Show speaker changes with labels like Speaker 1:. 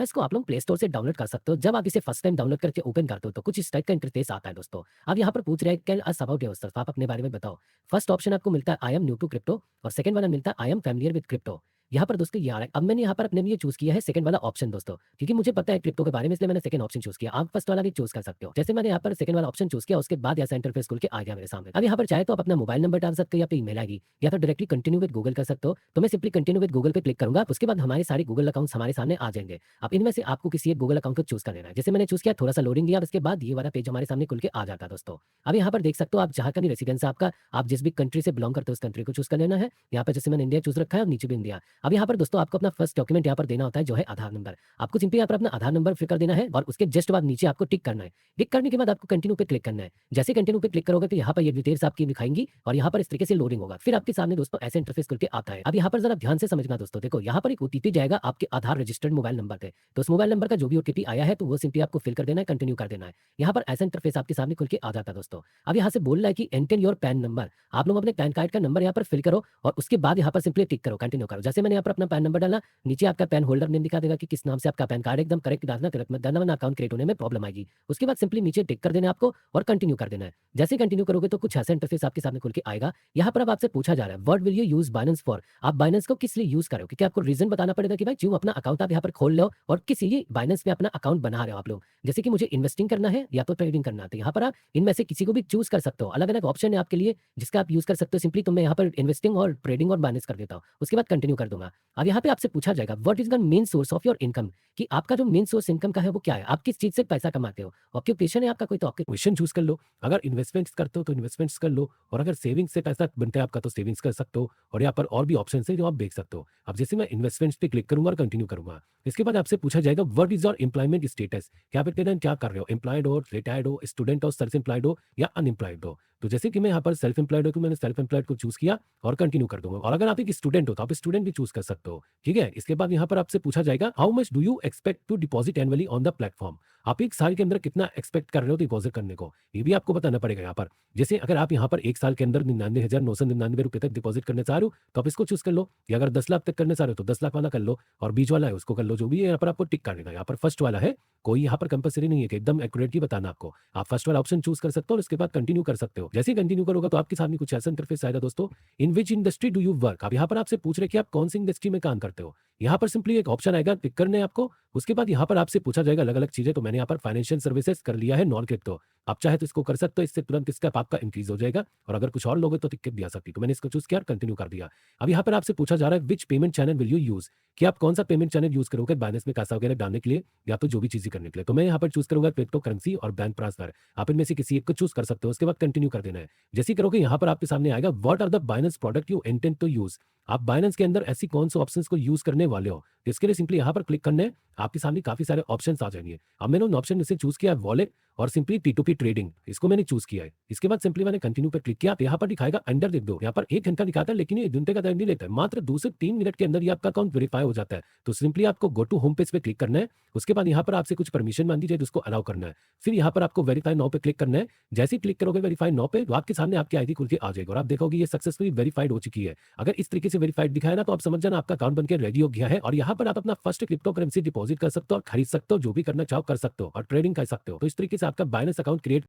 Speaker 1: इसको आप लोग प्ले स्टोर से डाउनलोड कर सकते हो। जब आप इसे फर्स्ट टाइम डाउनलोड करके ओपन करते हो तो कुछ इस टाइप का इंटरफेस आता है दोस्तों। अब यहाँ पर पूछ रहा है टेल अस अबाउट योरसेल्फ, आप अपने बारे में बताओ। फर्स्ट ऑप्शन आपको मिलता है I am new to crypto और सेकंड वाला मिलता है I am familiar with crypto. यहाँ पर दोस्तों ये आ रहा है। अब मैंने यहाँ पर अपने लिए चूज़ किया है सेकंड वाला ऑप्शन दोस्तों, क्योंकि मुझे पता है क्रिप्टो के बारे में, इसलिए मैंने सेकंड ऑप्शन चूज़ किया। आप फर्स्ट वाला भी चूज़ कर सकते हो। जैसे मैंने यहाँ पर सेकंड वाला ऑप्शन चूज़ किया, उसके बाद ऐसा इंटरफेस खुल के आ गया मेरे सामने। अब यहाँ पर चाहे तो आप अपना मोबाइल नंबर डाल सकते हो या फिर ईमेल आईडी, या तो डायरेक्टली कंटिन्यू विद गूगल कर सकते हो। तो मैं सिंपली कंटिन्यू विद गूगल पे क्लिक करूंगा, उसके बाद हमारे सारे गूगल अकाउंट्स हमारे सामने आ जाएंगे। अब इनमें से आपको किसी एक गूगल अकाउंट को चूज़ कर लेना है। जैसे मैंने चूज़ किया, थोड़ा सा लोडिंग लिया, उसके बाद ये वाला पेज हमारे सामने खुल के आ जाता है दोस्तों। अब यहाँ पर देख सकते हो आप जहाँ का भी रेसिडेंस है आपका, आप जिस भी कंट्री से बिलोंग करते हो उस कंट्री को चूज़ कर लेना है। यहाँ पर जैसे मैंने इंडिया चूज़ रखा है और नीचे भी इंडिया। अब यहाँ पर दोस्तों आपको अपना फर्स्ट डॉक्यूमेंट यहाँ पर देना होता है जो है आधार नंबर। आपको सिंपली यहाँ पर अपना आधार नंबर फिल कर देना है और उसके जस्ट बाद नीचे आपको टिक करना है। टिक करने के बाद आपको कंटिन्यू पे क्लिक करना है। जैसे कंटिन्यू पे क्लिक करोगे तो यहाँ पर ये डिटेल्स आपकी दिखाएंगी और यहाँ पर इस तरीके से लोडिंग होगा। फिर आपके सामने दोस्तों ऐसे इंटरफेस खुल के आता है। अब यहाँ पर जरा ध्यान से समझना दोस्तों, देखो यहाँ पर एक ओटीपी जाएगा आपके आधार रजिस्टर्ड मोबाइल नंबर पे। तो उस मोबाइल नंबर का जो भी ओटीपी आया है तो वो सिंपली आपको फिल कर देना है, कंटिन्यू कर देना है। यहाँ पर ऐसा इंटरफेस आपके सामने खुल के आ जाता है दोस्तों। अब यहाँ से बोल रहा है कि एंटर योर पैन नंबर, आप लोग अपने पैन कार्ड का नंबर यहाँ पर फिल करो और उसके बाद यहाँ पर सिंपली टिक करो, कंटिन्यू करो। जैसे मैंने यहाँ पर अपना पैन नंबर डाला, नीचे आपका पैन होल्डर नेम दिखा देगा कि किस नाम से आपका पैन कार्ड, एकदम करेक्ट डालना, गलत मत डालना वरना अकाउंट क्रिएट होने में प्रॉब्लम आएगी। उसके बाद सिंपली नीचे टिक कर देना है आपको और कंटिन्यू कर देना है। जैसे कंटिन्यू करोगे तो कुछ ऐसा इंटरफेस आपके सामने खुल के आएगा। यहाँ पर अब आपसे पूछा जा रहा है what will you use Binance for, आप बाइनेंस को किस लिए यूज करो, क्योंकि आपको रीजन बताना पड़ेगा कि भाई क्यों अपना अकाउंट आप यहाँ पर खोल लो और किस लिए बाइनेंस में अपना अकाउंट बना रहे हो आप लोग। जैसे कि मुझे इन्वेस्टिंग करना है या तो ट्रेडिंग करना है, तो यहाँ पर आप इनमें से किसी को भी चूज कर सकते हो। अलग अलग ऑप्शन है आपके लिए जिसका आप यूज कर सकते हो। सिंपली तो मैं यहाँ पर इन्वेस्टिंग और ट्रेडिंग और बाइनेंस कर देता हूँ, उसके बाद कंटिन्यू कर दूंगा। अब यहाँ पे आपसे पूछा जाएगा what is the main source of your income, कि आपका जो मेन सोर्स इनकम का है वो क्या है, आप किस चीज से पैसा कमाते हो। ऑक्यूपेशन है आपका कोई तो ऑक्यूपेशन चूज कर लो, अगर इन्वेस्टमेंट्स करते हो तो इन्वेस्टमेंट्स कर लो, और अगर सेविंग्स से पैसा बनता है आपका तो सेविंग्स कर सकते हो। और यहाँ पर और भी ऑप्शन है जो आप देख सकते हो। अब जैसे मैं इन्वेस्टमेंट्स पे क्लिक करूंगा और कंटिन्यू करूंगा, इसके बाद आपसे पूछा जाएगा what is your employment status, क्या क्या कर रहे हो, एम्प्लॉयड हो, रिटायर्ड हो, स्टूडेंट हो, सेल्फ एम्प्लॉयड हो या अनएम्प्लॉयड हो। तो जैसे कि मैं यहाँ पर सेल्फ एम्प्लॉयड हूँ, मैंने सेल्फ एम्प्लॉयड को चूज किया और कंटिन्यू कर दूंगा। और अगर आप एक स्टूडेंट हो तो आप स्टूडेंट भी चूज कर सकते हो। ठीक है, इसके बाद यहाँ पर आपसे पूछा जाएगा how much do you expect to deposit annually on the platform, आप एक साल के अंदर कितना एक्सपेक्ट कर रहे हो डिपॉजिट करने को, ये भी आपको बताना पड़ेगा यहाँ पर। जैसे अगर आप यहाँ पर एक साल के अंदर 99,999 रुपए तक डिपॉजिट करना चाह रहे हो तो आप इसको चूज कर लो, या अगर 10 लाख तक करना चाह रहे हो तो 10 लाख वाला कर लो, और बीच वाला है उसको कर लो, जो भी है यहाँ पर आपको टिक कर देना। यहाँ पर फर्स्ट वाला है, कोई यहाँ पर कंपलसरी नहीं है कि एकदम एक्यूरेट ही बताना आपको, आप फर्स्ट वाला ऑप्शन चूज कर सकते हो और उसके बाद कंटिन्यू कर सकते हो। जैसे ही कंटिन्यू करोगे तो आपके सामने कुछ ऐसा इंटरफेस आएगा दोस्तों, in which industry do you work, अब यहाँ पर आपसे पूछ रहे कि आप कौन सी इंडस्ट्री में काम करते हो। यहाँ पर सिंपली एक ऑप्शन आएगा, टिक करना है आपको। उसके बाद यहाँ पर आपसे पूछा जाएगा अलग अलग चीजें, तो मैंने यहाँ पर फाइनेंशियल सर्विसेज कर लिया है नॉन क्रिप्टो, आप चाहे तो इसको कर सकते हो, इससे तुरंत इसका आपका इंक्रीज हो जाएगा। और अगर कुछ और लोगे तो टिक भी आ सकती है, तो मैंने इसको चूज किया, कंटिन्यू कर दिया। अब यहाँ पर आपसे पूछा जा रहा है विच payment channel will you use, कि आप कौन सा पेमेंट चैनल यूज करोगे बाइनेंस में पैसा वगैरह डालने के लिए या तो जो भी चीजें करने के लिए। तो मैं यहाँ पर चूज करूंगा क्रिप्टो करेंसी और बैंक ट्रांसफर, आप इनमें से किसी एक को चूज कर सकते हो। उसके बाद कंटिन्यू कर देना है। जैसे ही करोगे यहाँ पर आपके सामने आएगा what are the Binance product you intend to use, आप बाइनेंस के अंदर ऐसी कौन से ऑप्शंस को यूज करने वाले हो। इसके लिए सिंपली यहाँ पर क्लिक करना है, आपके सामने काफी सारे ऑप्शंस आ जाएंगे। अब मैंने उन ऑप्शन में से चूज किया वॉलेट और सिंपली P2P ट्रेडिंग, इसको मैंने चूज किया है। इसके बाद सिंपली मैंने कंटिन्यू पर क्लिक किया, तो यहाँ पर दिखाएगा अंडर देख दो, यहाँ पर 1 घंटा दिखाता है लेकिन ये 1 घंटे का टाइम नहीं लेता है, मात्र 2 से 3 मिनट के अंदर ये आपका अकाउंट वेरीफाई हो जाता है। तो सिंपली आपको गो टू होम पेज पे क्लिक करना है। उसके बाद यहाँ पर आपसे कुछ परमिशन मांगी जाए तो उसको अलाउ करना है। फिर यहाँ पर आपको वेरीफाई नाउ पे क्लिक करना है। जैसे ही क्लिक करोगे वेरीफाई नाउ पे, तो आपके सामने आपकी आईडी खुल के आ जाएगी और आप देखोगे ये सक्सेसफुली वेरीफाइड हो चुकी है। अगर इस तरीके से वेरीफाइड दिखाया ना तो आप समझ जाना आपका अकाउंट बनकर रेडी हो गया है। और यहाँ पर आप अपना फर्स्ट क्रिप्टो करेंसी डिपॉजिट कर सकते हो और खरीद सकते हो, जो भी करना चाहो कर सकते हो और ट्रेडिंग कर सकते हो। तो इस तरीके से आपका बाइनेंस अकाउंट क्रिएट